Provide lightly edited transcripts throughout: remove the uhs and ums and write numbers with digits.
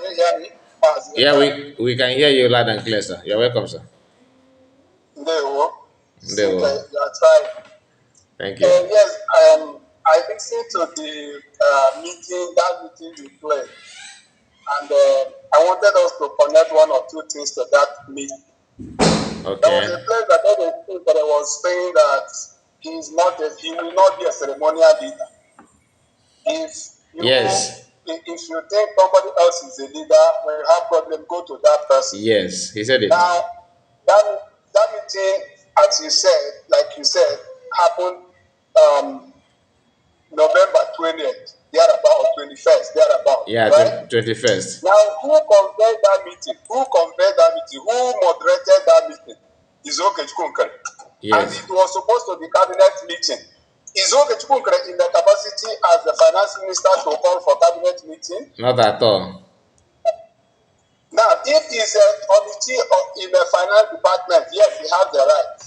you hear me? Yeah, we can hear you loud and clear, sir. You're welcome, sir. There you go. There we Think go. you are trying. Thank you. Yes, I listened to the meeting, that meeting you played, and I wanted us to connect one or two things to that meeting. There was a Okay. place that I was saying that he will not be a ceremonial leader. If Yes. if you think somebody else is a leader, when you have problem, go to that person. Yes. He said it. Now, that meeting, as you said, like you said, happened November 20th, thereabout, or 21st, thereabout, Yeah, right? 21st. Now, who convened that meeting? Who convened that meeting? Who moderated that meeting? Izoke Chukwunkere. And Yes. it was supposed to be cabinet meeting. Izoke Chukwunkere in the capacity as the finance minister to call for cabinet meeting? Not at all. Now, if he's a committee in the finance department, yes, he has the right.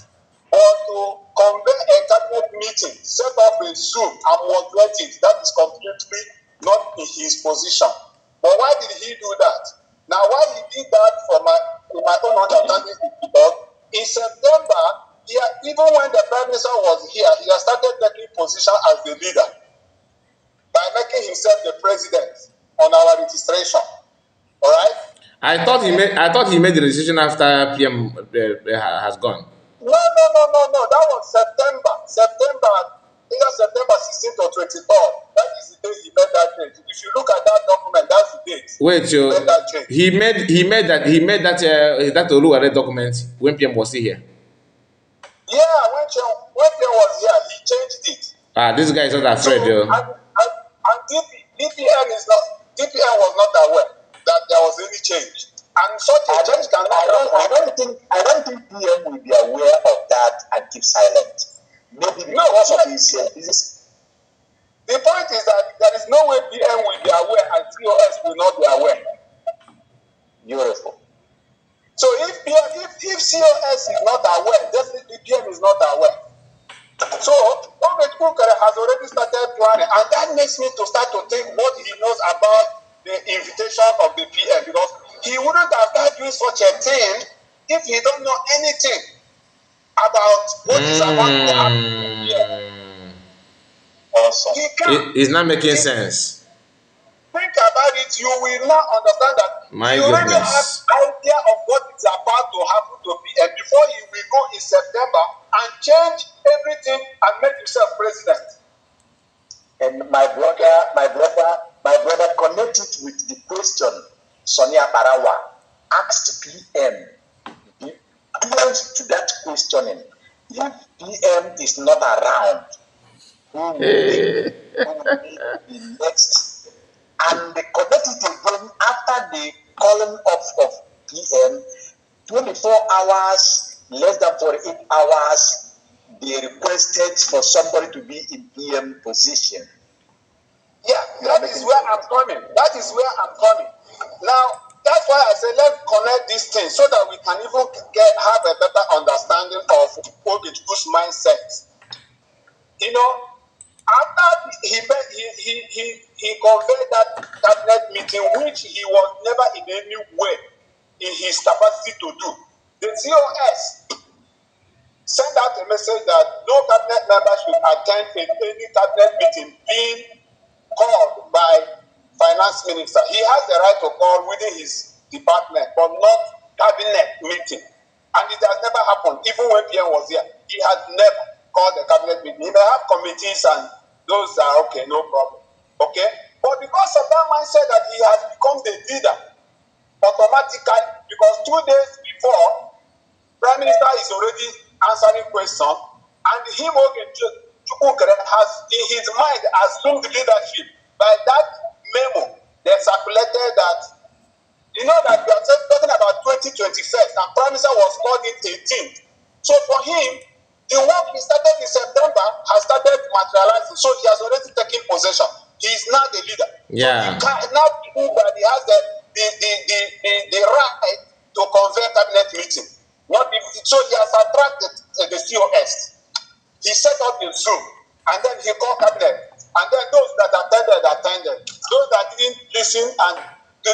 Or to convene a cabinet meeting, set up a Zoom and moderate it, that is completely not in his position. But why did he do that? Now, why he did that in my own understanding is because in September, even when the Prime Minister was here, he has started taking position as the leader by making himself the president on our registration. All right? I thought he made the decision after PM has gone. No. That was September. Either September 16th or 23rd. That is the day he made that change. If you look at that document, that's the date Wait, he made so that change. he made that Oluware document when PM was still here. Yeah, when Chen was here, he changed it. This guy is not So afraid, yo. and DPN was not aware that there was any change. And such a change cannot happen. I don't think PM will be aware of that and keep silent. Maybe because of his business. The point is that there is no way PM will be aware and COS will not be aware. Beautiful. So if COS is not aware, definitely PM is not aware. So Nkere has already started planning, and that makes me to start to think what he knows about the invitation of the PM, because he wouldn't have started doing such a thing if he don't know anything about what is about to happen here. Awesome. It's not making sense. Think about it, you will now understand that My you already have goodness. idea of what is about to happen to PM before he will go in September and change everything and make himself president. And my brother connected with the question Sonia Barawa asked PM. The answer to that questioning, if PM is not around, who will be the next? And they connected again after the calling of PM, 24 hours, less than 48 hours, they requested for somebody to be in PM position. Yeah, that is where I'm coming. Now, that's why I say let's connect these things so that we can even have a better understanding of Ogechukwu's mindset. You know, after he convened that cabinet meeting, which he was never in any way in his capacity to do, the COS sent out a message that no cabinet member should attend any cabinet meeting being called by finance minister. He has the right to call within his department, but not cabinet meeting. And it has never happened, even when PM was here. He has never called the cabinet meeting. He may have committees and those are okay, no problem. Okay? But because of that mindset that he has become the leader, automatically, because 2 days before, Prime Minister is already answering questions, and him Chukwunkere has in his mind assumed leadership. By that memo, they circulated that, you know, that we are talking about 2021, and Prime Minister was called in 18th. So for him, the work he started in September has started materializing. So he has already taken possession. He is now the leader. Yeah. So he can now prove that he has the right to convene cabinet meeting. So he has attracted the COS. He set up the Zoom, and then he called cabinet. And then those that attended. Those that didn't listen and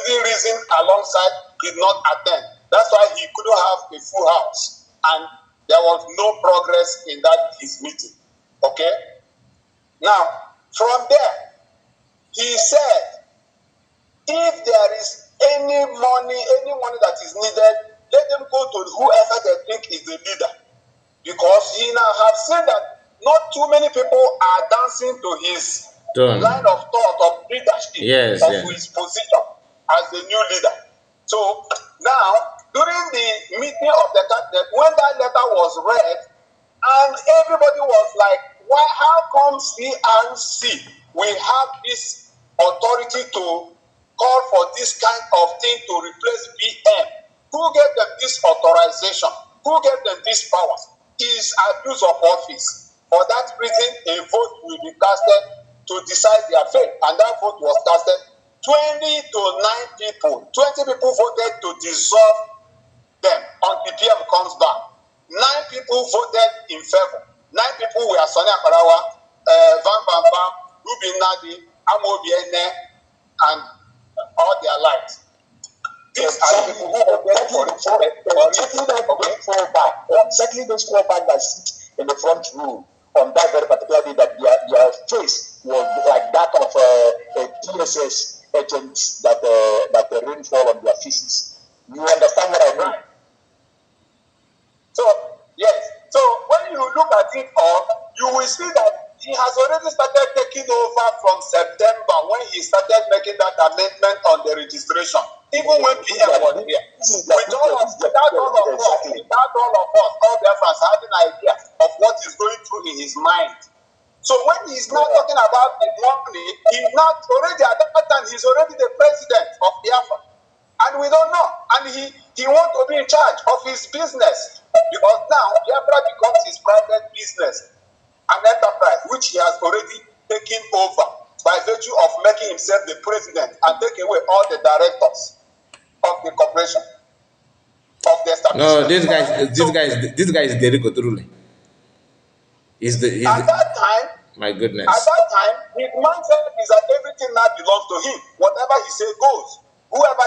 didn't reason alongside, did not attend. That's why he couldn't have a full house. And there was no progress in that his meeting. Okay? Now, from there, he said, if there is any money that is needed, let them go to whoever they think is the leader. Because he now have seen that not too many people are dancing to his line of thought of leadership of his position as the new leader. So now, during the meeting of the cabinet, when that letter was read, and everybody was like, why, how come CRC we have this authority to call for this kind of thing to replace PM? Who gave them this authorization? Who gave them these powers? Is abuse of office. For that reason, a vote will be casted to decide their fate, and that vote was casted. 20 to 9 people, 20 people voted to dissolve them until PM comes back. 9 people voted in favor. 9 people were Sonia Parawa, Van Bam Bam, Ruby Nadi, Amobi Ene, and all their lives. These are the people who voted for exactly those fallback that sit in the front row on that very particular day, that their face was like that of TSS agents that rainfall on their faces. You understand what I mean? So, yes. So, when you look at it all, you will see that he has already started taking over from September when he started making that amendment on the registration. Even when PM was here. Without all of us, all the friends having an idea of what is going through in his mind. So when he's now talking about the money, he's not already at that time, he's already the president of Biafra. And we don't know. And he wants to be in charge of his business. Because now Biafra becomes his private business, an enterprise which he has already taken over by virtue of making himself the president and taking away all the directors of the corporation, of the establishment. No, this guy is Derrick Oturule. At that time, my goodness. At that time, his mindset is that everything now belongs to him. Whatever he says goes. Whoever